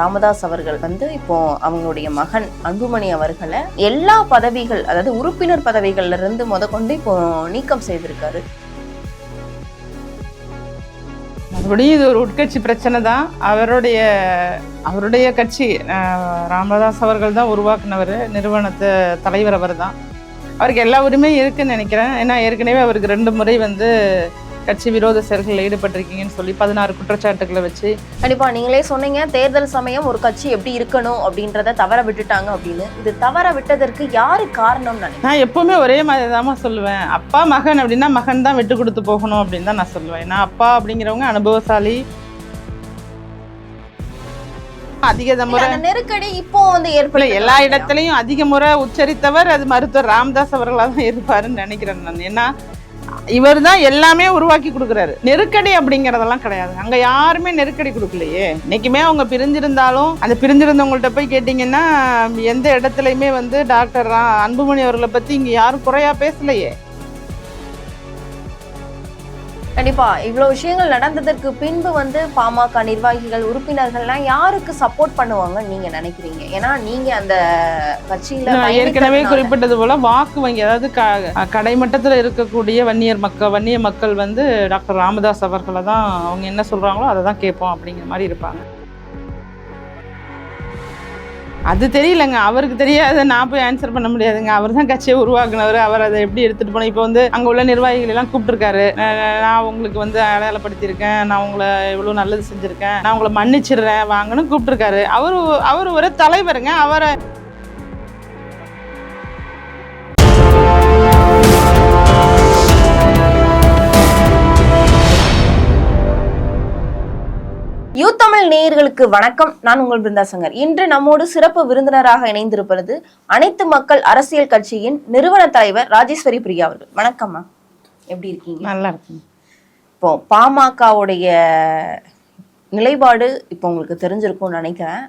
ராமதாஸ் அவர்கள் இப்போ அவங்களுடைய மகன் அன்புமணி அவர்களை எல்லா பதவிகள், அதாவது உறுப்பினர் பதவிகள்ல இருந்து முதற்கொண்டு இப்போ நீக்கம் செய்திருக்காரு. மறுபடியும் இது ஒரு உட்கட்சி பிரச்சனை தான். அவருடைய கட்சி ராமதாஸ் அவர்கள் தான் உருவாக்குனவர், நிறுவனத்தை தலைவர் அவர் தான். அவருக்கு எல்லா உரிமையும் இருக்குன்னு நினைக்கிறேன். ஏன்னா ஏற்கனவே அவருக்கு 2 முறை கட்சி விரோத செயல்களில் ஈடுபட்டிருக்கீங்கன்னு சொல்லி 16 குற்றச்சாட்டுகளை வச்சு. கண்டிப்பா நீங்களே சொன்னீங்க, தேர்தல் சமயம் ஒரு கட்சி எப்படி இருக்கணும் அப்படின்றத தவற விட்டுட்டாங்க அப்படின்னு. இது தவற விட்டதற்கு யாரு காரணம்? நான் எப்பவுமே ஒரே மாதிரி தான் சொல்லுவேன். அப்பா மகன் அப்படின்னா மகன் தான் விட்டு கொடுத்து போகணும் அப்படின்னு தான் நான் சொல்லுவேன். ஏன்னா அப்பா அப்படிங்கிறவங்க அனுபவசாலி. அதிக முறை நெருக்கடி இப்போ ஏற்பட எல்லா இடத்துலையும் அதிக முறை உச்சரித்தவர் அது மருத்துவர் ராமதாஸ் அவர்களாக தான் இருப்பாருன்னு நினைக்கிறேன் நான். ஏன்னா இவர் தான் எல்லாமே உருவாக்கி கொடுக்குறாரு. நெருக்கடி அப்படிங்கறதெல்லாம் கிடையாது. அங்க யாருமே நெருக்கடி கொடுக்கலையே. இன்னைக்குமே அவங்க பிரிஞ்சிருந்தாலும் அந்த பிரிஞ்சிருந்தவங்கள்ட்ட போய் கேட்டீங்கன்னா எந்த இடத்துலயுமே டாக்டர் அன்புமணி அவர்களை பத்தி இங்க யாரும் குறையா பேசலையே. கண்டிப்பா இவ்வளவு விஷயங்கள் நடந்ததற்கு பின்பு பாமக நிர்வாகிகள், உறுப்பினர்கள்லாம் யாருக்கு சப்போர்ட் பண்ணுவாங்க நீங்க நினைக்கிறீங்க? ஏன்னா நீங்க அந்த கட்சியில ஏற்கனவே குறிப்பிட்டது போல வாக்கு வங்கி, அதாவது கடைமட்டத்துல இருக்கக்கூடிய வன்னிய மக்கள் டாக்டர் ராமதாஸ் அவர்களை தான் அவங்க என்ன சொல்றாங்களோ அதை தான் கேட்போம் அப்படிங்கிற மாதிரி இருப்பாங்க. அது தெரியலங்க, அவருக்கு தெரியாத நான் போய் ஆன்சர் பண்ண முடியாதுங்க. அவர் தான் கட்சியை உருவாக்குனவர். அவர் அதை எப்படி எடுத்துட்டு போனோம். இப்போ அங்கே உள்ள நிர்வாகிகள் எல்லாம் கூப்பிட்டுருக்காரு. நான் உங்களுக்கு அடையாளப்படுத்தியிருக்கேன், நான் உங்களை இவ்வளோ நல்லது செஞ்சுருக்கேன், நான் உங்களை மன்னிச்சிடுறேன் வாங்கன்னு கூப்பிட்டுருக்காரு. அவர் ஒரு தலைவருங்க. அவரை யூத் தமிழ் நேயர்களுக்கு வணக்கம். நான் உங்கள் பிருந்தா சங்கர். இன்று நம்மோடு சிறப்பு விருந்தினராக இணைந்திருப்பது அனைத்து மக்கள் அரசியல் கட்சியின் நிறுவன தலைவர் ராஜேஸ்வரி பிரியா அவர்கள். வணக்கம்மா, எப்படி இருக்கீங்க? நல்லா இருக்குங்க. இப்போ பாமகவுடைய நிலைப்பாடு இப்போ உங்களுக்கு தெரிஞ்சிருக்கும்னு நினைக்கிறேன்.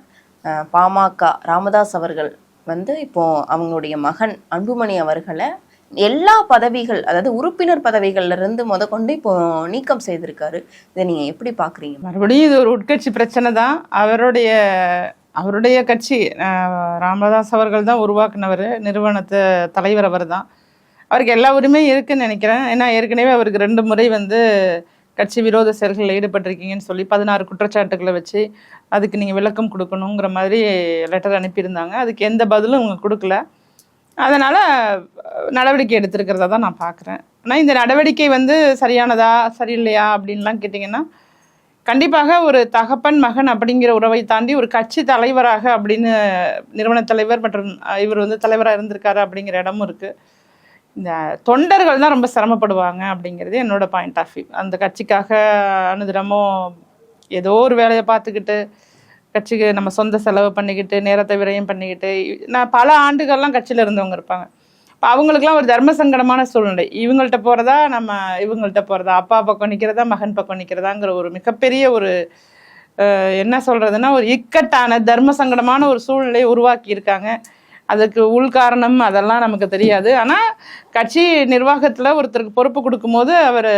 பாமக ராமதாஸ் அவர்கள் இப்போ அவங்களுடைய மகன் அன்புமணி அவர்களை எல்லா பதவிகள், அதாவது உறுப்பினர் பதவிகள்ல இருந்து முதற்கொண்டு இப்போ நீக்கம் செய்திருக்காரு. இதை நீங்க எப்படி பாக்குறீங்க? மறுபடியும் இது ஒரு உட்கட்சி பிரச்சனை தான். அவருடைய கட்சி ராமதாஸ் அவர்கள் தான் உருவாக்குனவர், நிறுவனத்தை தலைவர் அவர் தான். அவருக்கு எல்லா உரிமையும் இருக்குன்னு நினைக்கிறேன். ஏன்னா ஏற்கனவே அவருக்கு 2 முறை கட்சி விரோத செயல்களில் ஈடுபட்டிருக்கீங்கன்னு சொல்லி 16 குற்றச்சாட்டுகளை வச்சு அதுக்கு நீங்கள் விளக்கம் கொடுக்கணுங்கிற மாதிரி லெட்டர் அனுப்பியிருந்தாங்க. அதுக்கு எந்த பதிலும் அவங்க கொடுக்கல. அதனால் நடவடிக்கை எடுத்திருக்கிறதா தான் நான் பார்க்குறேன். ஆனால் இந்த நடவடிக்கை சரியானதா சரியில்லையா அப்படின்லாம் கேட்டிங்கன்னா, கண்டிப்பாக ஒரு தகப்பன் மகன் அப்படிங்கிற உறவை தாண்டி ஒரு கட்சி தலைவராக அப்படின்னு நிறுவன தலைவர் மற்றும் இவர் தலைவராக இருந்திருக்காரு அப்படிங்கிற இடமும் இருக்குது. இந்த தொண்டர்கள் தான் ரொம்ப சிரமப்படுவாங்க அப்படிங்கிறது என்னோட பாயிண்ட் ஆஃப் வியூ. அந்த கட்சிக்காக அனுதினமும் ஏதோ ஒரு வேலையை பார்த்துக்கிட்டு கட்சிக்கு நம்ம சொந்த செலவு பண்ணிக்கிட்டு நேரத்தை விரயம் பண்ணிக்கிட்டு நான் பல ஆண்டுகள்லாம் கட்சியில் இருந்தவங்க இருப்பாங்க. இப்போ அவங்களுக்குலாம் ஒரு தர்ம சங்கடமான சூழ்நிலை. இவங்கள்ட்ட போகிறதா இவங்கள்ட்ட போகிறதா, அப்பா பக்கம் நிற்கிறதா மகன் பக்கம் நிற்கிறதாங்கிற ஒரு மிகப்பெரிய ஒரு என்ன சொல்கிறதுனா ஒரு இக்கட்டான தர்ம சங்கடமான ஒரு சூழ்நிலையை உருவாக்கி இருக்காங்க. அதுக்கு உள்காரணம் அதெல்லாம் நமக்கு தெரியாது. ஆனால் கட்சி நிர்வாகத்தில் ஒருத்தருக்கு பொறுப்பு கொடுக்கும்போது அவர்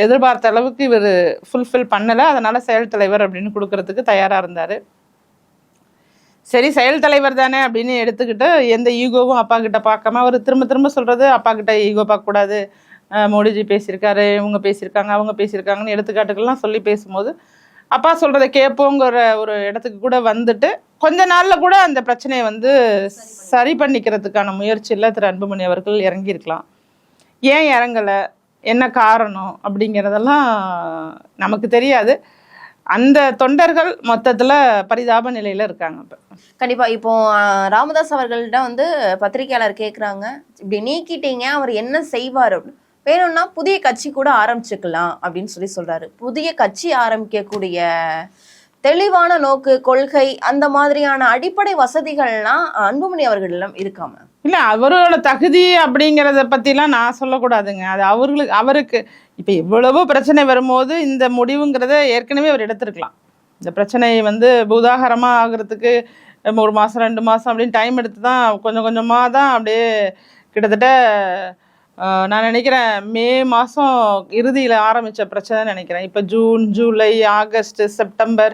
எதிர்பார்த்த அளவுக்கு இவர் ஃபுல்ஃபில் பண்ணலை. அதனால் செயல் தலைவர் அப்படின்னு கொடுக்கறதுக்கு தயாராக இருந்தார். சரி, செயல் தலைவர் தானே அப்படின்னு எடுத்துக்கிட்டு எந்த ஈகோவும் அப்பா கிட்ட பார்க்காம அவர் திரும்ப சொல்கிறது, அப்பா கிட்ட ஈகோ பார்க்கக்கூடாது, மோடிஜி பேசியிருக்காரு, இவங்க பேசியிருக்காங்க, அவங்க பேசியிருக்காங்கன்னு எடுத்துக்காட்டுக்கெல்லாம் சொல்லி பேசும்போது அப்பா சொல்கிறத கேட்போங்கிற ஒரு இடத்துக்கு கூட கொஞ்ச நாளில் கூட அந்த பிரச்சனையை சரி பண்ணிக்கிறதுக்கான முயற்சியில் திரு அன்புமணி அவர்கள் இறங்கியிருக்கலாம். ஏன் இறங்கலை, என்ன காரணம் அப்படிங்கிறதெல்லாம் நமக்கு தெரியாது. அந்த தொண்டர்கள் மொத்தத்தில் பரிதாப நிலையில் இருக்காங்க. இப்போ கண்டிப்பாக இப்போ ராமதாஸ் அவர்கள்ட்ட பத்திரிகையாளர் கேட்குறாங்க, இப்படி நீக்கிட்டீங்க அவர் என்ன செய்வார் அப்படின்னு. வேணும்னா புதிய கட்சி கூட ஆரம்பிச்சுக்கலாம் அப்படின்னு சொல்றாரு. புதிய கட்சி ஆரம்பிக்கக்கூடிய தெளிவான நோக்கு, கொள்கை, அந்த மாதிரியான அடிப்படை வசதிகள்லாம் அன்புமணி அவர்களிடம் இருக்காம? இல்லை, அவரோட தகுதி அப்படிங்கிறத பற்றிலாம் நான் சொல்லக்கூடாதுங்க. அது அவருக்கு இப்போ இவ்வளவோ பிரச்சனை வரும்போது இந்த முடிவுங்கிறத ஏற்கனவே அவர் எடுத்திருக்கலாம். இந்த பிரச்சனை பூதாகரமாக ஆகிறதுக்கு 1 மாதம் 2 மாதம் அப்படின்னு டைம் எடுத்து தான் கொஞ்சம் கொஞ்சமாக தான் அப்படியே கிட்டத்தட்ட நான் நினைக்கிறேன் மே மாதம் இறுதியில் ஆரம்பித்த பிரச்சனை நினைக்கிறேன். இப்போ ஜூன், ஜூலை, ஆகஸ்ட், செப்டம்பர்,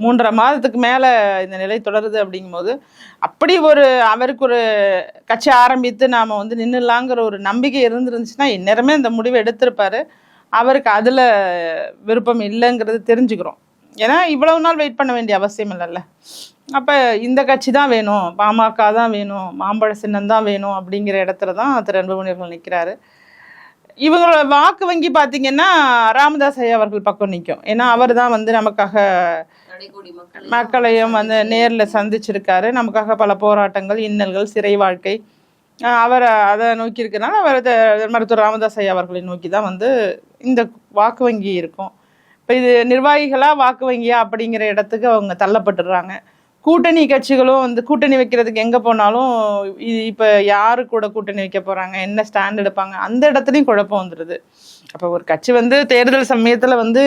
3.5 மாதத்துக்கு மேல இந்த நிலை தொடருது அப்படிங்கும்போது அப்படி அவருக்கு ஒரு கட்சி ஆரம்பித்து நாம வந்து நின்றுலாங்கிற ஒரு நம்பிக்கை இருந்துருந்துச்சுன்னா இந்நேரமே இந்த முடிவை எடுத்திருப்பாரு. அவருக்கு அதுல விருப்பம் இல்லைங்கிறது தெரிஞ்சுக்கிறோம். ஏன்னா இவ்வளவு நாள் வெயிட் பண்ண வேண்டிய அவசியம் இல்லைல்ல. அப்ப இந்த கட்சி தான் வேணும், பாமக தான் வேணும், மாம்பழ சின்னம் தான் வேணும் அப்படிங்கிற இடத்துல தான் திரு அன்புமணி அவர்கள் நிற்கிறாரு. இவங்களோட வாக்கு வங்கி பார்த்தீங்கன்னா ராமதாஸ் ஐயா அவர்கள் பக்கம் நிற்கும். ஏன்னா அவர் தான் வந்து நமக்காக மக்களையும் வந்து நேரில் சந்திச்சிருக்காரு. நமக்காக பல போராட்டங்கள், இன்னல்கள், சிறை வாழ்க்கை அவர் அதை நோக்கி இருக்கிறனால அவர் மருத்துவர் ராமதாஸ் ஐயா அவர்களை நோக்கி தான் வந்து இந்த வாக்கு வங்கி இருக்கும். இப்போ இது நிர்வாகிகளாக வாக்கு வங்கியா அப்படிங்கிற இடத்துக்கு அவங்க தள்ளப்பட்டுடுறாங்க. கூட்டணி கட்சிகளும் வந்து கூட்டணி வைக்கிறதுக்கு எங்கே போனாலும் இப்போ யாரு கூட கூட்டணி வைக்க போகிறாங்க, என்ன ஸ்டாண்ட் எடுப்பாங்க, அந்த இடத்துலையும் குழப்பம் வந்துடுது. அப்போ ஒரு கட்சி வந்து தேர்தல் சமயத்தில் வந்து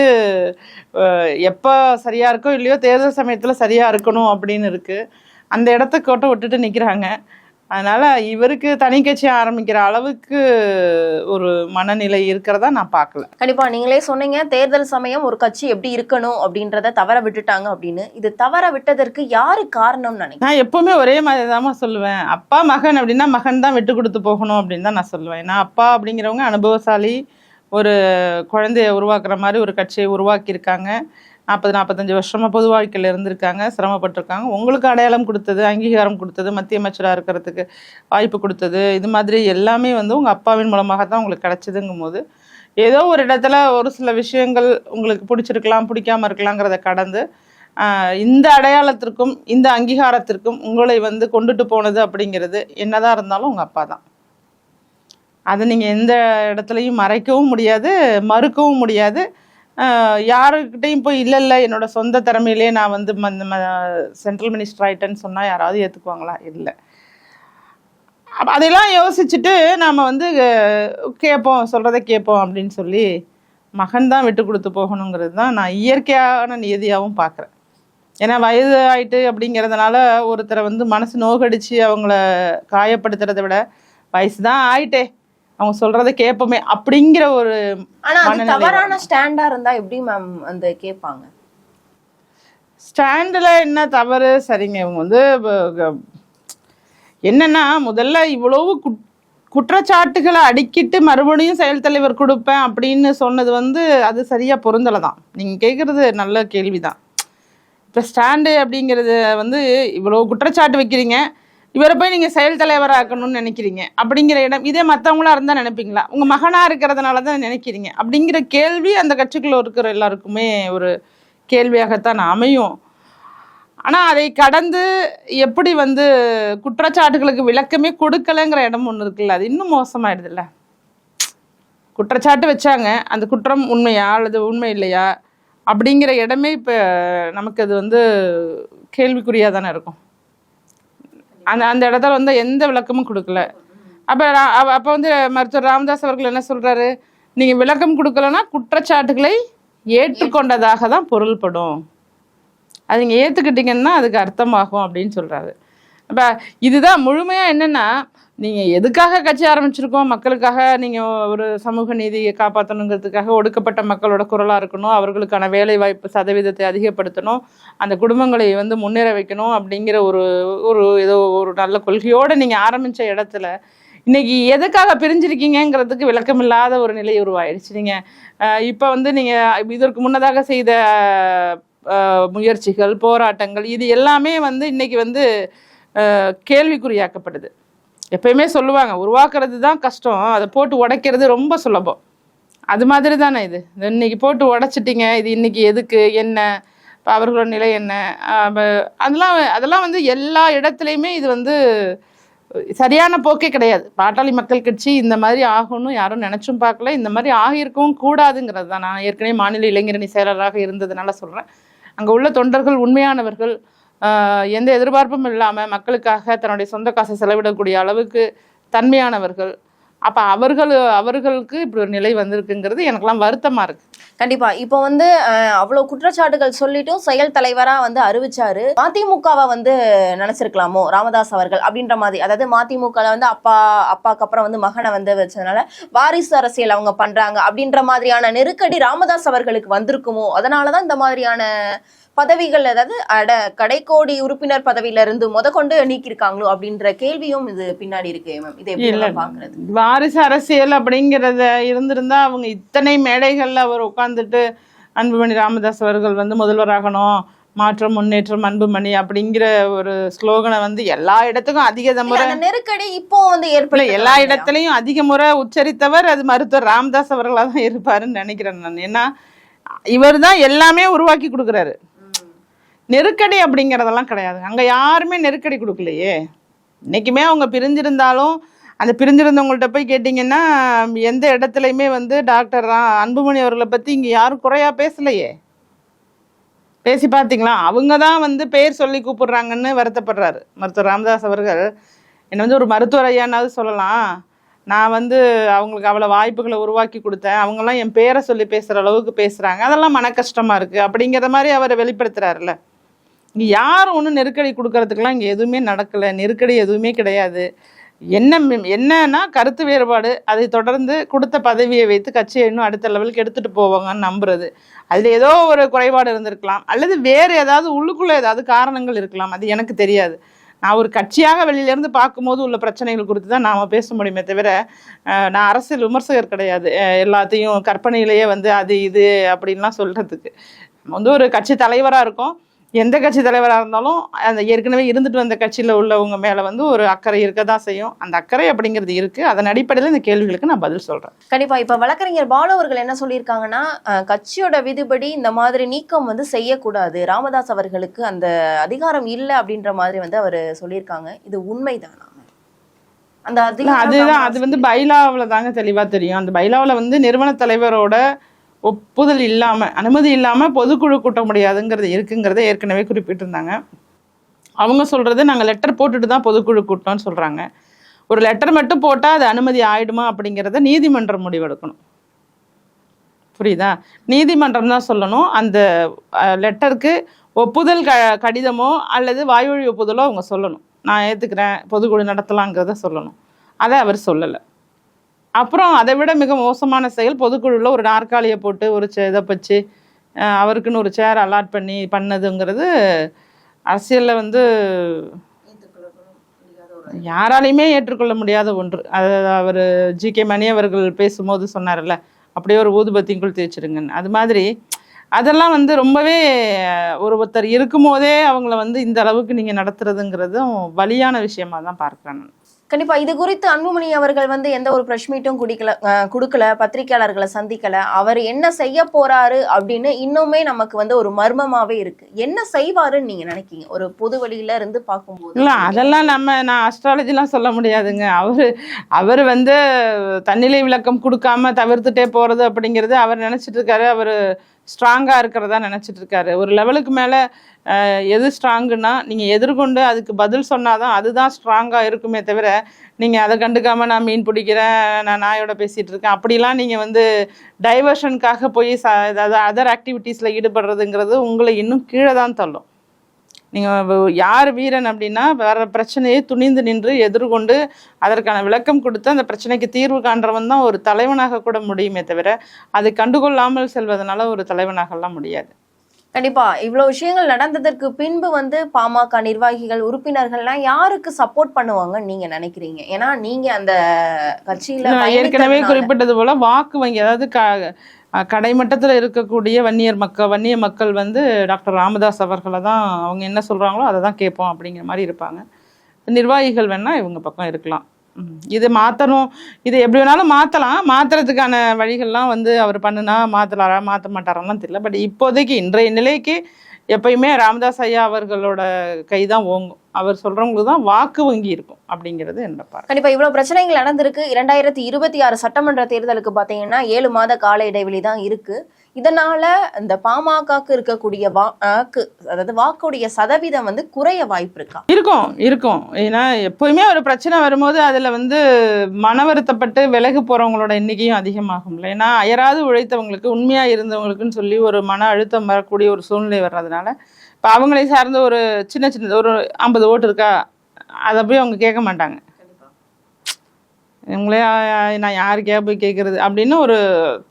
எப்போ சரியாக இருக்கோ இல்லையோ தேர்தல் சமயத்தில் சரியாக இருக்கணும் அப்படின்னு இருக்குது. அந்த இடத்த கோட்டை விட்டுட்டு நிற்கிறாங்க. அதனால் இவருக்கு தனி கட்சி ஆரம்பிக்கிற அளவுக்கு ஒரு மனநிலை இருக்கிறதா நான் பார்க்கல. கண்டிப்பா நீங்களே சொன்னீங்க தேர்தல் சமயம் ஒரு கட்சி எப்படி இருக்கணும் அப்படின்றத தவற விட்டுட்டாங்க அப்படின்னு. இது தவற விட்டதற்கு யாரு காரணம்னு நினைக்கிறேன்? நான் எப்பவுமே ஒரே மாதிரி தான் சொல்லுவேன். அப்பா மகன் அப்படின்னா மகன் தான் விட்டு கொடுத்து போகணும் அப்படின்னு தான் நான் சொல்லுவேன். ஏன்னா அப்பா அப்படிங்கிறவங்க அனுபவசாலி, ஒரு குழந்தைய உருவாக்குற மாதிரி ஒரு கட்சியை உருவாக்கியிருக்காங்க. 40-45 வருஷமா பொது வாழ்க்கையில் இருந்திருக்காங்க, சிரமப்பட்டிருக்காங்க. உங்களுக்கு அடையாளம் கொடுத்தது, அங்கீகாரம் கொடுத்தது, மத்திய அமைச்சராக இருக்கிறதுக்கு வாய்ப்பு கொடுத்தது, இது மாதிரி எல்லாமே வந்து உங்கள் அப்பாவின் மூலமாக தான் உங்களுக்கு கிடைச்சதுங்கும் போது ஏதோ ஒரு இடத்துல ஒரு சில விஷயங்கள் உங்களுக்கு பிடிச்சிருக்கலாம், பிடிக்காம இருக்கலாங்கிறத கடந்து இந்த அடையாளத்திற்கும் இந்த அங்கீகாரத்திற்கும் உங்களை வந்து கொண்டுட்டு போனது அப்படிங்கிறது என்னதான் இருந்தாலும் உங்கள் அப்பா தான். அதை நீங்கள் எந்த இடத்துலையும் மறைக்கவும் முடியாது, மறுக்கவும் முடியாது. யாருக்கிட்டையும் போய் இல்லை என்னோட சொந்த திறமையிலே நான் வந்து சென்ட்ரல் மினிஸ்டர் ஆயிட்டேன்னு சொன்னால் யாராவது ஏற்றுக்குவாங்களா? இல்லை. அதெல்லாம் யோசிச்சுட்டு நாம் வந்து கேட்போம், சொல்கிறத கேட்போம் அப்படின்னு சொல்லி மகன் தான் விட்டு கொடுத்து போகணுங்கிறது தான் நான் இயற்கையான நியதியாகவும் பார்க்குறேன். ஏன்னா வயது ஆயிட்டு அப்படிங்கிறதுனால ஒருத்தரை வந்து மனசு நோகடிச்சு அவங்கள காயப்படுத்துறதை விட வயசு தான் ஆயிட்டே அவங்க சொல்றதை கேட்போமே அப்படிங்கிற ஒரு தவறான ஸ்டாண்டா இருந்தா எப்படி மேம் அந்த கேட்பாங்க? ஸ்டாண்டில் என்ன தவறு? சரிங்க, இவங்க வந்து என்னன்னா முதல்ல இவ்வளவு குற்றச்சாட்டுகளை அடுக்கிட்டு மறுபடியும் செயல் தலைவர் கொடுப்பேன் அப்படின்னு சொன்னது வந்து அது சரியா பொருந்தலை தான். நீங்கள் கேட்குறது நல்ல கேள்விதான். இப்போ ஸ்டாண்டு அப்படிங்கிறது வந்து இவ்வளோ குற்றச்சாட்டு வைக்கிறீங்க, இவரை போய் நீங்கள் செயல் தலைவராக்கணும்னு நினைக்கிறீங்க அப்படிங்கிற இடம் இதே மற்றவங்களா இருந்தால் நினைப்பீங்களா? உங்கள் மகனாக இருக்கிறதுனால தான் நினைக்கிறீங்க அப்படிங்கிற கேள்வி அந்த கட்சிக்குள்ள இருக்கிற எல்லாருக்குமே ஒரு கேள்வியாகத்தான் அமையும். ஆனால் அதை கடந்து எப்படி வந்து குற்றச்சாட்டுகளுக்கு விளக்கமே கொடுக்கலைங்கிற இடம் ஒன்று இருக்குல்ல, அது இன்னும் மோசமாயிடுதுல்ல. குற்றச்சாட்டு வச்சாங்க, அந்த குற்றம் உண்மையா அல்லது உண்மை இல்லையா அப்படிங்கிற இடமே இப்போ நமக்கு அது வந்து கேள்விக்குறியாக தானே இருக்கும். அந்த இடத்துல வந்து எந்த விளக்கமும் கொடுக்கல. அப்போ வந்து மருத்துவர் ராமதாஸ் அவர்கள் என்ன சொல்கிறாரு, நீங்கள் விளக்கம் கொடுக்கலன்னா குற்றச்சாட்டுகளை ஏற்றுக்கொண்டதாக தான் பொருள்படும், அது நீங்கள் ஏற்றுக்கிட்டீங்கன்னா அதுக்கு அர்த்தமாகும் அப்படின்னு சொல்கிறாரு. அப்போ இதுதான் முழுமையாக என்னென்னா, நீங்கள் எதுக்காக கட்சி ஆரம்பிச்சிருக்கோம், மக்களுக்காக நீங்கள் ஒரு சமூக நீதியை காப்பாற்றணுங்கிறதுக்காக ஒடுக்கப்பட்ட மக்களோட குரலாக இருக்கணும், அவர்களுக்கான வேலை வாய்ப்பு சதவீதத்தை அதிகப்படுத்தணும், அந்த குடும்பங்களை வந்து முன்னேற வைக்கணும் அப்படிங்கிற ஒரு ஏதோ ஒரு நல்ல கொள்கையோடு நீங்கள் ஆரம்பித்த இடத்துல இன்னைக்கு எதுக்காக பிரிஞ்சிருக்கீங்கிறதுக்கு விளக்கம் இல்லாத ஒரு நிலை உருவாயிடுச்சு. நீங்கள் இப்போ வந்து நீங்கள் இதற்கு முன்னதாக செய்த முயற்சிகள், போராட்டங்கள், இது எல்லாமே வந்து இன்னைக்கு வந்து கேள்விக்குறியாக்கப்படுது. எப்பயுமே சொல்லுவாங்க உருவாக்குறது தான் கஷ்டம், அதை போட்டு உடைக்கிறது ரொம்ப சுலபம். அது மாதிரி தானே இது. இன்னைக்கு போட்டு உடைச்சிட்டிங்க, இது இன்னைக்கு எதுக்கு, என்ன, இப்போ அவர்களோட நிலை என்ன, அதெல்லாம் வந்து எல்லா இடத்துலையுமே இது வந்து சரியான போக்கே கிடையாது. பாட்டாளி மக்கள் கட்சி இந்த மாதிரி ஆகணும்னு யாரும் நினச்சும் பார்க்கல, இந்த மாதிரி ஆகியிருக்கவும் கூடாதுங்கிறது தான். நான் ஏற்கனவே மாநில இளைஞரணி செயலராக இருந்ததுனால சொல்கிறேன். அங்கே உள்ள தொண்டர்கள் உண்மையானவர்கள், எந்த எதிர்பார்ப்பும் இல்லாமல் மக்களுக்காக தன்னுடைய சொந்த காசை செலவிடக்கூடிய அளவுக்கு தன்மையானவர்கள். அப்போ அவர்களுக்கு இப்படி ஒரு நிலை வந்திருக்குங்கிறது எனக்குலாம் வருத்தமாக இருக்குது. கண்டிப்பா. இப்போ வந்து அவ்வளவு குற்றச்சாட்டுகள் சொல்லிட்டும் செயல் தலைவரா வந்து அறிவிச்சாரு. மதிமுகவை வந்து நினைச்சிருக்கலாமோ ராமதாஸ் அவர்கள் அப்படின்ற மாதிரி. அதாவது மதிமுக வந்து அப்பாக்கு அப்புறம் வந்து மகனை வந்து வச்சதுனால வாரிசு அரசியல் அவங்க பண்றாங்க அப்படின்ற மாதிரியான நெருக்கடி ராமதாஸ் அவர்களுக்கு வந்திருக்குமோ, அதனாலதான் இந்த மாதிரியான பதவிகள், அதாவது கடைக்கோடி உறுப்பினர் பதவியில இருந்து கொண்டு நீக்கியிருக்காங்களோ அப்படின்ற கேள்வியும் இது பின்னாடி இருக்கு மேம். இதை எப்படி பாக்குறது? வாரிசு அரசியல் அப்படிங்கறத இருந்திருந்தா அவங்க இத்தனை மேடைகள்ல அவர் உட்கார்ந்துட்டு அன்புமணி ராமதாஸ் அவர்கள் வந்து முதல்வராகணும், மாற்றம் முன்னேற்றம் அன்புமணி அப்படிங்கிற ஒரு ஸ்லோகனை வந்து எல்லா இடத்துக்கும் அதிக முறை நெருக்கடி இப்போ வந்து ஏற்படல. எல்லா இடத்துலயும் அதிக முறை உச்சரித்தவர் அது மருத்துவர் ராமதாஸ் அவர்களா தான் இருப்பாருன்னு நினைக்கிறேன் நான். ஏன்னா இவர் தான் எல்லாமே உருவாக்கி கொடுக்குறாரு. நெருக்கடி அப்படிங்கறதெல்லாம் கிடையாது. அங்க யாருமே நெருக்கடி கொடுக்கலையே. இன்னைக்குமே அவங்க பிரிஞ்சிருந்தாலும் அந்த பிரிஞ்சிருந்தவங்கள்ட்ட போய் கேட்டீங்கன்னா எந்த இடத்துலையுமே வந்து டாக்டர் அன்புமணி அவர்களை பத்தி இங்க யாரும் குறையா பேசலையே. பேசி பார்த்தீங்களா? அவங்க தான் வந்து பேர் சொல்லி கூப்பிடுறாங்கன்னு வருத்தப்படுறாரு மருத்துவர் ராமதாஸ் அவர்கள். என்னை வந்து ஒரு மருத்துவர் ஐயானாவது சொல்லலாம், நான் வந்து அவங்களுக்கு அவ்வளோ வாய்ப்புகளை உருவாக்கி கொடுத்தேன், அவங்கெல்லாம் என் பேரை சொல்லி பேசுகிற அளவுக்கு பேசுகிறாங்க, அதெல்லாம் மன கஷ்டமாக இருக்குது அப்படிங்கிற மாதிரி அவரை வெளிப்படுத்துகிறாருல்ல. இங்கே யாரும் ஒன்றும் நெருக்கடி கொடுக்கறதுக்கெல்லாம் இங்கே எதுவுமே நடக்கலை, நெருக்கடி எதுவுமே கிடையாது. என்னன்னா கருத்து வேறுபாடு, அதை தொடர்ந்து கொடுத்த பதவியை வைத்து கட்சியை இன்னும் அடுத்த லெவலுக்கு எடுத்துகிட்டு போவாங்கன்னு நம்புறது. அதில் ஏதோ ஒரு குறைபாடு இருந்திருக்கலாம், அல்லது வேறு ஏதாவது உள்ளுக்குள்ளே ஏதாவது காரணங்கள் இருக்கலாம், அது எனக்கு தெரியாது. நான் ஒரு கட்சியாக வெளியிலேருந்து பார்க்கும்போது உள்ள பிரச்சனைகள் குறித்து தான் நாம் பேச முடியுமே தவிர நான் அரசியல் விமர்சகர் கிடையாது. எல்லாத்தையும் கற்பனையிலேயே வந்து அது இது அப்படின்லாம் சொல்கிறதுக்கு நம்ம வந்து ஒரு கட்சி தலைவராக இருக்கோம். எந்த கட்சி தலைவராக இருந்தாலும் அந்த ஏற்கனவே இருந்துட்டு வந்த கட்சியில் உள்ளவங்க மேலே வந்து ஒரு அக்கறை இருக்க தான் செய்யும். அந்த அக்கறை அப்படிங்கிறது இருக்குது. அதன் அடிப்படையில் இந்த கேள்விகளுக்கு நான் பதில் சொல்கிறேன். கண்டிப்பாக. இப்போ வழக்கறிஞர் பாலு அவர்கள் என்ன சொல்லியிருக்காங்கன்னா, கட்சியோட விதிப்படி இந்த மாதிரி நீக்கம் வந்து செய்யக்கூடாது, ராமதாஸ் அவர்களுக்கு அந்த அதிகாரம் இல்லை அப்படின்ற மாதிரி வந்து அவர் சொல்லியிருக்காங்க. இது உண்மைதானா? அந்த அதுதான் அது வந்து பைலாவில் தாங்க தெளிவாக தெரியும். அந்த பைலாவில் வந்து நிறுவன தலைவரோட ஒப்புதல் இல்லாமல், அனுமதி இல்லாமல் பொதுக்குழு கூட்ட முடியாதுங்கிறது இருக்குங்கிறத ஏற்கனவே குறிப்பிட்டிருந்தாங்க. அவங்க சொல்கிறது நாங்கள் லெட்டர் போட்டுட்டு தான் பொதுக்குழு கூட்டோம்னு சொல்கிறாங்க. ஒரு லெட்டர் மட்டும் போட்டால் அது அனுமதி ஆயிடுமா அப்படிங்கிறத நீதிமன்றம் முடிவெடுக்கணும். புரியுதா? நீதிமன்றம் தான் சொல்லணும். அந்த லெட்டருக்கு ஒப்புதல் கடிதமோ அல்லது வாய்வழி ஒப்புதலோ அவங்க சொல்லணும். நான் ஏற்றுக்கிறேன், பொதுக்குழு நடத்தலாங்கிறத சொல்லணும். அதை அவர் சொல்லலை. அப்புறம் அதை விட மிக மோசமான செயல், பொதுக்குழுவில் ஒரு நாற்காலியை போட்டு ஒரு இதை வச்சு அவருக்குன்னு ஒரு சேர் அலாட் பண்ணதுங்கிறது அரசியலில் வந்து யாராலையுமே ஏற்றுக்கொள்ள முடியாத ஒன்று. அது அவர் ஜி.கே. மணி அவர்கள் பேசும்போது சொன்னார்ல, அப்படியே ஒரு ஊதுபத்திக்குள் தேய்ச்சிருங்கன்னு. அது மாதிரி அதெல்லாம் வந்து ரொம்பவே ஒருத்தர் இருக்கும்போதே அவங்கள வந்து இந்த அளவுக்கு நீங்கள் நடத்துறதுங்கிறதும் வலியான விஷயமா தான் பார்க்குறேன் நான். கண்டிப்பா. இது குறித்து அன்புமணி அவர்கள் வந்து எந்த ஒரு பிரஸ் மீட்டும் கொடுக்கல, பத்திரிகையாளர்களை சந்திக்கல. அவர் என்ன செய்ய போறாரு அப்படின்னு இன்னுமே நமக்கு வந்து ஒரு மர்மமாவே இருக்கு. என்ன செய்வாருன்னு நீங்க நினைக்கீங்க ஒரு பொது வழியில இருந்து பார்க்கும்போது? இல்ல அதெல்லாம் நான் அஸ்ட்ராலஜிலாம் சொல்ல முடியாதுங்க. அவர் வந்து தன்னிலை விளக்கம் கொடுக்காம தவிர்த்துட்டே போறது அப்படிங்கிறது அவர் நினைச்சிட்டு இருக்காரு. அவர் ஸ்ட்ராங்காக இருக்கிறதா நினச்சிட்டு இருக்காரு. ஒரு லெவலுக்கு மேலே எது ஸ்ட்ராங்குன்னா நீங்கள் எதிர்கொண்டு அதுக்கு பதில் சொன்னாதான் அதுதான் ஸ்ட்ராங்காக இருக்குமே தவிர நீங்கள் அதை கண்டுக்காமல் நான் மீன் பிடிக்கிறேன், நான் நாயோட பேசிகிட்டு இருக்கேன் அப்படிலாம் நீங்கள் வந்து டைவர்ஷனுக்காக போய் அதாவது அதர் ஆக்டிவிட்டீஸில் ஈடுபடுறதுங்கிறது உங்களை இன்னும் கீழே தான் தள்ளும். நீங்கள் யார் வீரன் அப்படின்னா வேறு பிரச்சனையை துணிந்து நின்று எதிர்கொண்டு அதற்கான விளக்கம் கொடுத்து அந்த பிரச்சனைக்கு தீர்வு காண்றவன் தான் ஒரு தலைவனாக கூட முடியுமே தவிர அது கண்டுகொள்ளாமல் செல்வதனால ஒரு தலைவனாகலாம் முடியாது. கண்டிப்பா. இவ்வளவு விஷயங்கள் நடந்ததற்கு பின்பு வந்து பாமக நிர்வாகிகள், உறுப்பினர்கள்லாம் யாருக்கு சப்போர்ட் பண்ணுவாங்க நீங்க நினைக்கிறீங்க? ஏன்னா நீங்க அந்த கட்சியில ஏற்கனவே குறிப்பிட்டது போல வாக்கு வங்கி, அதாவது கடைமட்டத்தில் இருக்கக்கூடிய வன்னிய மக்கள் வந்து டாக்டர் ராமதாஸ் அவர்களை தான் அவங்க என்ன சொல்கிறாங்களோ அதை தான் கேட்போம் அப்படிங்கிற மாதிரி இருப்பாங்க. நிர்வாகிகள் வேணால் இவங்க பக்கம் இருக்கலாம். இது மாற்றணும், இது எப்படி வேணாலும் மாற்றலாம். மாற்றுறதுக்கான வழிகள்லாம் வந்து அவர் பண்ணுனா மாற்றலாரா மாற்ற மாட்டாரெல்லாம் தெரியல. பட் இப்போதைக்கு இன்றைய நிலைக்கு எப்பயுமே ராமதாஸ் ஐயா அவர்களோட கைதான் ஓங்கும். அவர் சொல்றவங்களுக்கு தான் வாக்கு வங்கி இருக்கும் அப்படிங்கிறது என்ன. கண்டிப்பா இவ்வளவு பிரச்சனைகள் நடந்திருக்கு. 2026 சட்டமன்ற தேர்தலுக்கு பாத்தீங்கன்னா 7 மாத கால இடைவெளி தான் இருக்கு. இதனால இந்த பாமகக்கு இருக்கக்கூடிய வாக்குடைய சதவீதம் வந்து குறைய வாய்ப்பு இருக்கா? இருக்கும். ஏன்னா எப்பயுமே ஒரு பிரச்சனை வரும்போது அதுல வந்து மன வருத்தப்பட்டு விலகு போறவங்களோட எண்ணிக்கையும் அதிகமாகும்ல. ஏன்னா அயராது உழைத்தவங்களுக்கு, உண்மையா இருந்தவங்களுக்குன்னு சொல்லி ஒரு மன அழுத்தம் வரக்கூடிய ஒரு சூழ்நிலை வர்றதுனால இப்போ அவங்களை சார்ந்த ஒரு சின்ன ஒரு 50 ஓட்டு இருக்கா, அதை போய் அவங்க கேட்க மாட்டாங்க. இவங்களே நான் யாருக்கே போய் கேட்கறது அப்படின்னு ஒரு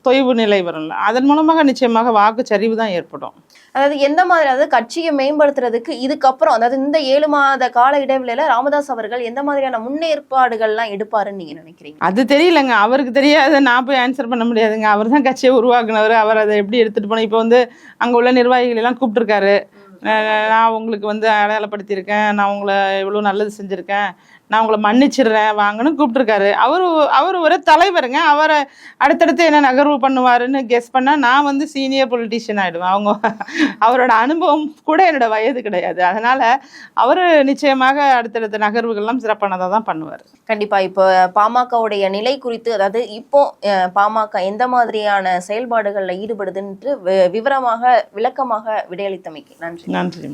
தொய்வு நிலை வரும்ல. அதன் மூலமாக நிச்சயமாக வாக்கு சரிவு தான் ஏற்படும். அதாவது எந்த மாதிரி, அதாவது கட்சியை மேம்படுத்துறதுக்கு இதுக்கப்புறம், அதாவது இந்த 7 மாத கால இடைவெளியில ராமதாஸ் அவர்கள் எந்த மாதிரியான முன்னேற்பாடுகள்லாம் எடுப்பாருன்னு நீங்க நினைக்கிறீங்க? அது தெரியலங்க, அவருக்கு தெரியாத நான் போய் ஆன்சர் பண்ண முடியாதுங்க. அவர் தான் கட்சியை உருவாக்குனவர், அவர் அதை எப்படி எடுத்துட்டு போனோம். இப்போ வந்து அங்கே உள்ள நிர்வாகிகள் எல்லாம் கூப்பிட்டுருக்காரு. நான் உங்களுக்கு வந்து அடையாளப்படுத்தியிருக்கேன், நான் உங்களை இவ்வளோ நல்லது செஞ்சுருக்கேன், நான் உங்களை மன்னிச்சிடுறேன் வாங்கன்னு கூப்பிட்டுருக்காரு. அவர் ஒரு தலைவருங்க. அவரை அடுத்தடுத்து என்ன நகர்வு பண்ணுவாருன்னு கெஸ் பண்ணால் நான் வந்து சீனியர் பொலிட்டீஷியன் ஆகிடுவேன். அவரோட அனுபவம் கூட என்னோட வயது கிடையாது. அதனால் அவர் நிச்சயமாக அடுத்தடுத்த நகர்வுகள்லாம் சிறப்பானதாக தான் பண்ணுவார். கண்டிப்பா. இப்போ பாமகவுடைய நிலை குறித்து, அதாவது இப்போ பாமக எந்த மாதிரியான செயல்பாடுகளில் ஈடுபடுதுன்னு விவரமாக விளக்கமாக விடையளித்தமைக்கு நன்றி. நன்றி.